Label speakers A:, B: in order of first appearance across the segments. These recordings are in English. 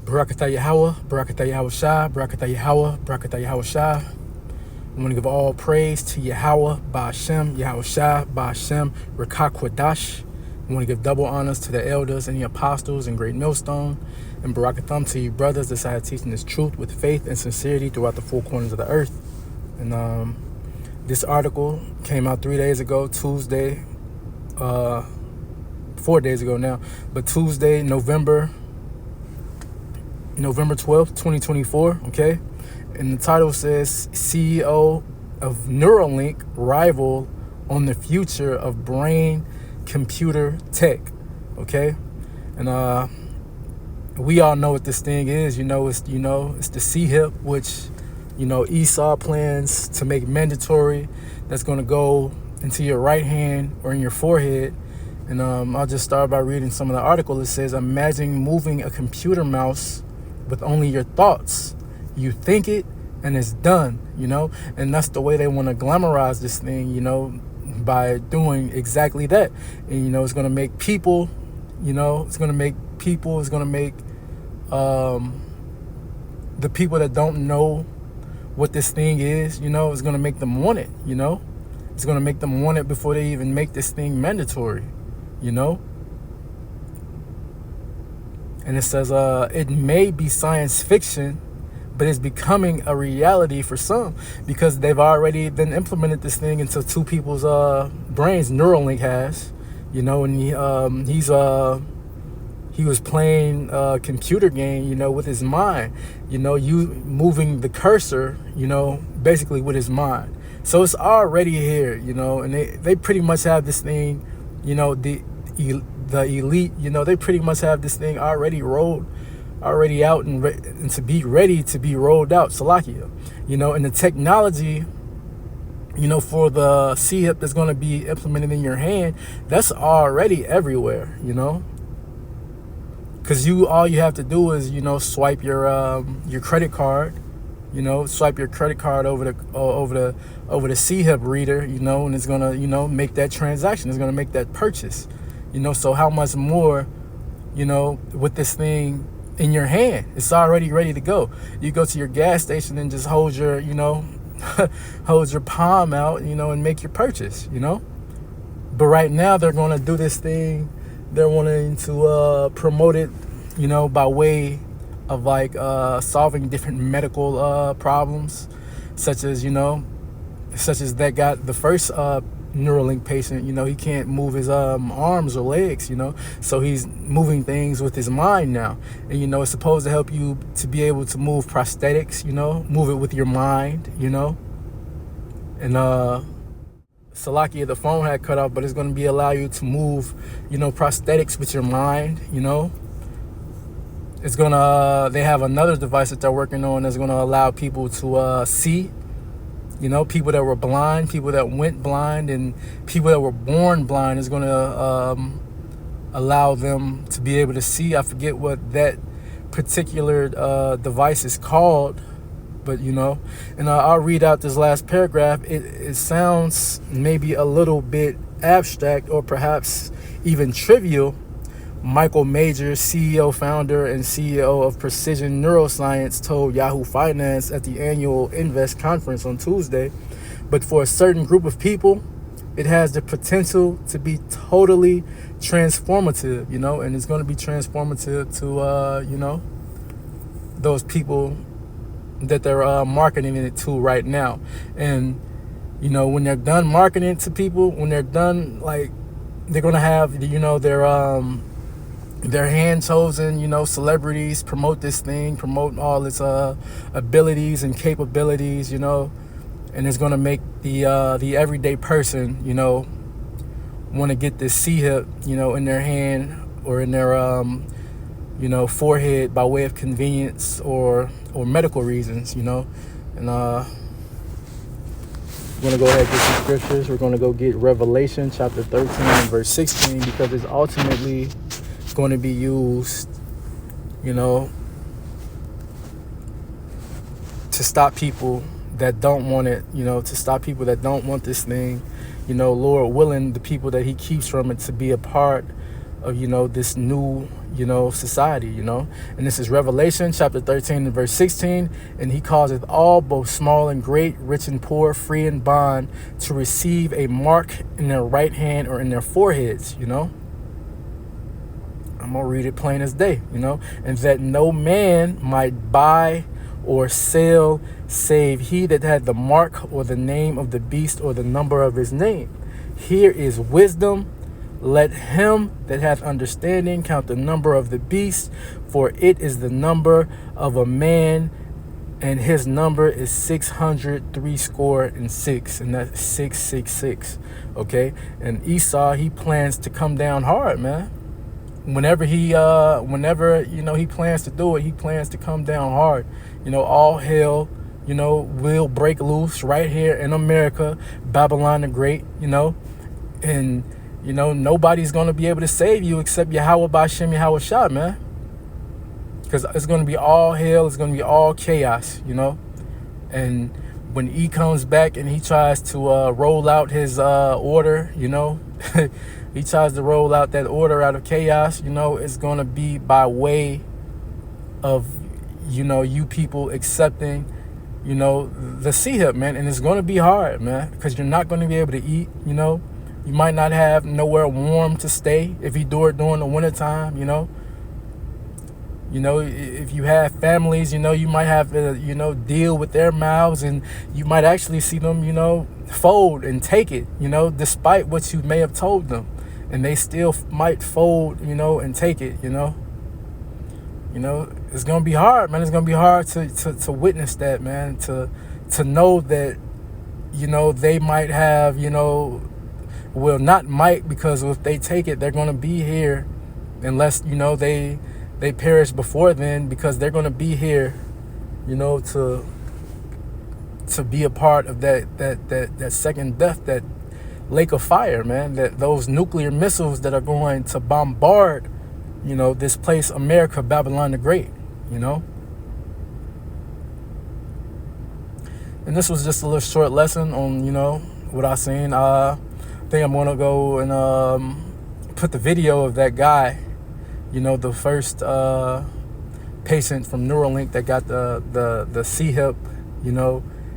A: Barakatah Yahweh, Barakatah Yahweh Shah, Barakatah Yahweh, Barakatah Yahweh Shah. I want to give all praise to Yahweh, Ba'ashem, Yahweh Shah, Ba'ashem, Rakah Kwadash. I want to give double honors to the elders and the apostles and Great Millstone. And Barakatham to you brothers that are teaching this truth with faith and sincerity throughout the four corners of the earth. And this article came out 3 days ago, Tuesday, 4 days ago now, but Tuesday, November 12th, 2024, okay? And the title says, CEO of Neuralink rival on the future of brain-computer tech, okay? And we all know what this thing is. It's the C-HIP, which, Esau plans to make mandatory. That's going to go into your right hand or in your forehead. And I'll just start by reading some of the article. It says, imagine moving a computer mouse with only your thoughts. You think it and it's done, and that's the way they want to glamorize this thing, by doing exactly that. And it's going to make people, it's going to make the people that don't know what this thing is, it's going to make them want it, it's going to make them want it before they even make this thing mandatory, And it says, it may be science fiction, but it's becoming a reality for some because they've already been implemented this thing into two people's brains. Neuralink has, and he was playing a computer game, with his mind, you moving the cursor, basically with his mind. So it's already here, and they pretty much have this thing, the elite, they pretty much have this thing already out and to be ready to be rolled out, Salakia, and the technology, for the C-HIP that's going to be implemented in your hand, that's already everywhere, because all you have to do is, swipe your credit card, swipe your credit card over the C-HIP reader, and it's going to, make that transaction. It's going to make that purchase, so how much more, with this thing in your hand? It's already ready to go. You go to your gas station and just hold your, hold your palm out, and make your purchase, But right now they're going to do this thing. They're wanting to promote it, by way of solving different medical problems, such as that got the first Neuralink patient, he can't move his arms or legs, so he's moving things with his mind now. And it's supposed to help you to be able to move prosthetics, move it with your mind, and Salakia, the phone had cut off, but it's going to allow you to move, prosthetics with your mind, It's they have another device that they're working on that's going to allow people to see, people that were blind, people that went blind, and people that were born blind is going to allow them to be able to see. I forget what that particular device is called, but and I'll read out this last paragraph. It sounds maybe a little bit abstract or perhaps even trivial. Michael Major, CEO, founder, and CEO of Precision Neuroscience, told Yahoo Finance at the annual Invest conference on Tuesday. But for a certain group of people, it has the potential to be totally transformative, and it's going to be transformative to, those people that they're marketing it to right now. And, when they're done marketing it to people, when they're done, they're going to have, their hand-chosen, celebrities promote this thing, promote all its abilities and capabilities, and it's going to make the everyday person, want to get this C-HIP, in their hand or in their, forehead by way of convenience or medical reasons, And we're going to go ahead and get some scriptures. We're going to go get Revelation chapter 13 and verse 16 because it's ultimately going to be used, to stop people that don't want it, to stop people that don't want this thing, Lord willing, the people that he keeps from it to be a part of, this new, society, And this is Revelation chapter 13 and verse 16. And he causeth all, both small and great, rich and poor, free and bond, to receive a mark in their right hand or in their foreheads, I'm going to read it plain as day, And that no man might buy or sell save he that had the mark or the name of the beast or the number of his name. Here is wisdom. Let him that hath understanding count the number of the beast, for it is the number of a man, and his number is 666, and that's 666. Okay, and Esau, he plans to come down hard, man. Whenever he plans to do it, he plans to come down hard. All hell, will break loose right here in America, Babylon the Great, and nobody's going to be able to save you except Yahweh Ba'Shem Yahweh Shah, man. Because it's going to be all hell. It's going to be all chaos, And when E comes back and he tries to roll out his order, he tries to roll out that order out of chaos, it's going to be by way of, you people accepting, the CHIP, man. And it's going to be hard, man, because you're not going to be able to eat, You might not have nowhere warm to stay if you do it during the wintertime, if you have families, you might have to, deal with their mouths, and you might actually see them, fold and take it, despite what you may have told them. And they still might fold, and take it, It's going to be hard, man. It's going to be hard to witness that, man, to know that, they might have, well, not might, because if they take it, they're going to be here unless, they perish before then, because they're going to be here, to be a part of that second death, that lake of fire, man, that those nuclear missiles that are going to bombard, this place, America, Babylon the Great, And this was just a little short lesson on, what I seen. I think I'm going to go and put the video of that guy, the first patient from Neuralink that got the C-hip,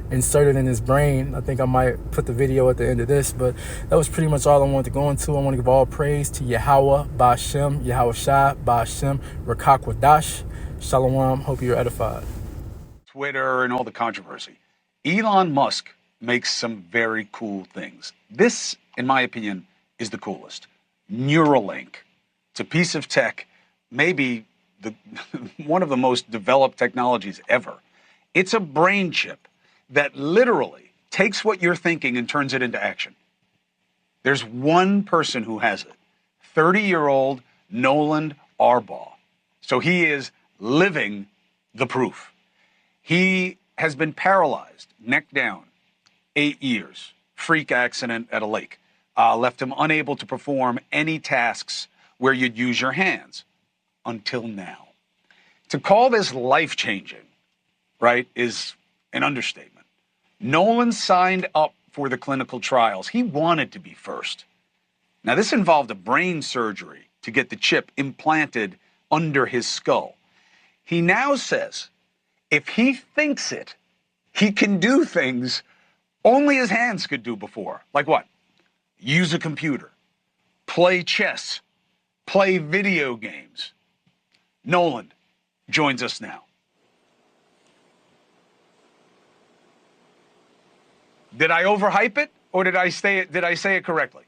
A: inserted in his brain. I think I might put the video at the end of this, but that was pretty much all I wanted to go into. I want to give all praise to Yahweh Ba'Shem, Yahweh Shah, Ba'Shem, Rakak Wadash. Shalom. Hope you're edified.
B: Twitter and all the controversy. Elon Musk makes some very cool things. This, in my opinion, is the coolest. Neuralink. It's a piece of tech, maybe one of the most developed technologies ever. It's a brain chip that literally takes what you're thinking and turns it into action. There's one person who has it, 30-year-old Nolan Arbaugh. So he is living the proof. He has been paralyzed, neck down, 8 years. Freak accident at a lake. Left him unable to perform any tasks where you'd use your hands until now. To call this life-changing, right, is an understatement. Nolan signed up for the clinical trials. He wanted to be first. Now, this involved a brain surgery to get the chip implanted under his skull. He now says if he thinks it, he can do things only his hands could do before. Like what? Use a computer, play chess, play video games. Nolan joins us now. Did I overhype it, or did I say it correctly?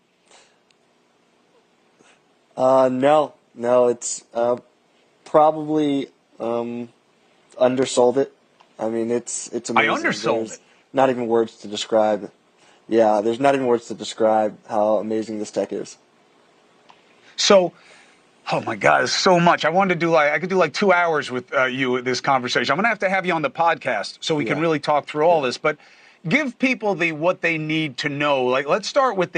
C: No, it's probably undersold it. I mean, it's amazing.
B: I undersold it.
C: Not even words to describe. Yeah, there's not even words to describe how amazing this tech is.
B: So, oh my God, it's so much. I could do like 2 hours with you at this conversation. I'm gonna have you on the podcast so we can really talk through all this. But give people what they need to know. Like, let's start with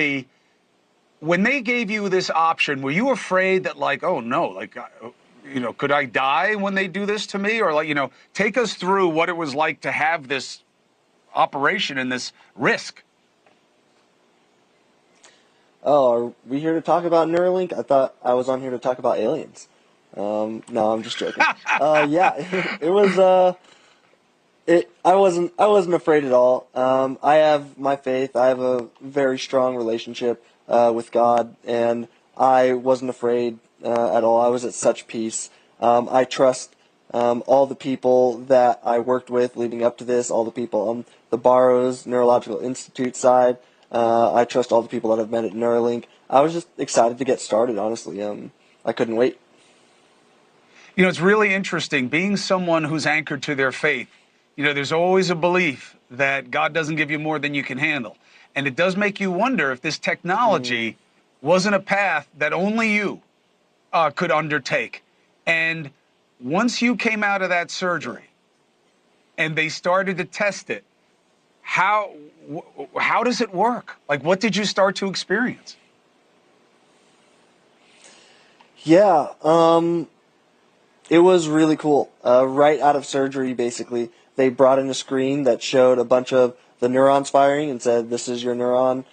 B: when they gave you this option. Were you afraid that, like, oh no, like, could I die when they do this to me? Or, like, take us through what it was like to have this operation and this risk.
C: "Oh, are we here to talk about Neuralink? I thought I was on here to talk about aliens." No, I'm just joking. Yeah, it was. I wasn't afraid at all. I have my faith. I have a very strong relationship with God, and I wasn't afraid at all. I was at such peace. I trust all the people that I worked with leading up to this, all the people on the Barrows Neurological Institute side. I trust all the people that I've met at Neuralink. I was just excited to get started, honestly. I couldn't wait.
B: You know, it's really interesting being someone who's anchored to their faith. You know, there's always a belief that God doesn't give you more than you can handle. And it does make you wonder if this technology wasn't a path that only you could undertake. And once you came out of that surgery and they started to test it, how does it work? Like, what did you start to experience?
C: Yeah, it was really cool. Right out of surgery, basically, they brought in a screen that showed a bunch of the neurons firing and said, "This is your neuron.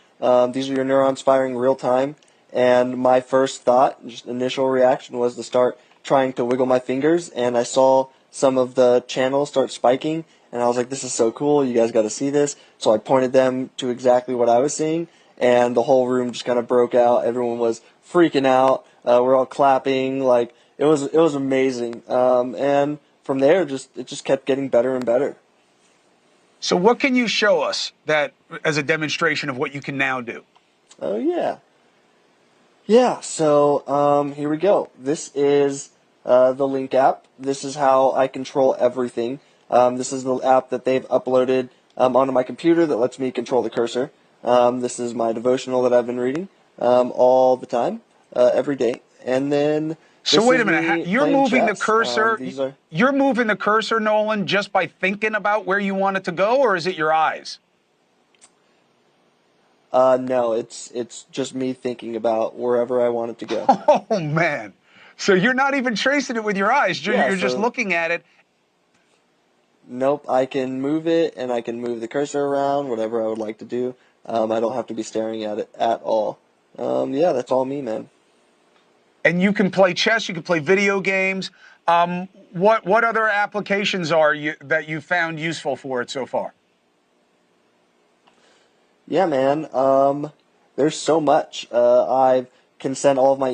C: These are your neurons firing real time." And my first thought, just initial reaction, was to start trying to wiggle my fingers, and I saw some of the channels start spiking, and I was like, "This is so cool. You guys got to see this." So I pointed them to exactly what I was seeing, and the whole room just kind of broke out. Everyone was freaking out. We're all clapping. Like, it was amazing. And from there, it just kept getting better and better.
B: So, what can you show us that as a demonstration of what you can now do?
C: Oh yeah, yeah. So here we go. This is the Link app. This is how I control everything. This is the app that they've uploaded onto my computer that lets me control the cursor. This is my devotional that I've been reading all the time, every day. And then
B: So
C: this
B: wait
C: is
B: a minute.
C: me
B: You're
C: playing
B: moving the
C: chess.
B: cursor.
C: These are
B: You're moving the cursor, Nolan, just by thinking about where you want it to go, or is it your eyes?
C: no, it's just me thinking about wherever I want it to go.
B: Oh man. So you're not even tracing it with your eyes. You're,
C: Yeah,
B: you're just
C: so
B: looking at it.
C: nope, I can move it and I can move the cursor around, whatever I would like to do. I don't have to be staring at it at all. Yeah, that's all me, man.
B: And you can play chess. You can play video games. What other applications are you that you found useful for it so far?
C: Yeah, man. There's so much. I can send all of my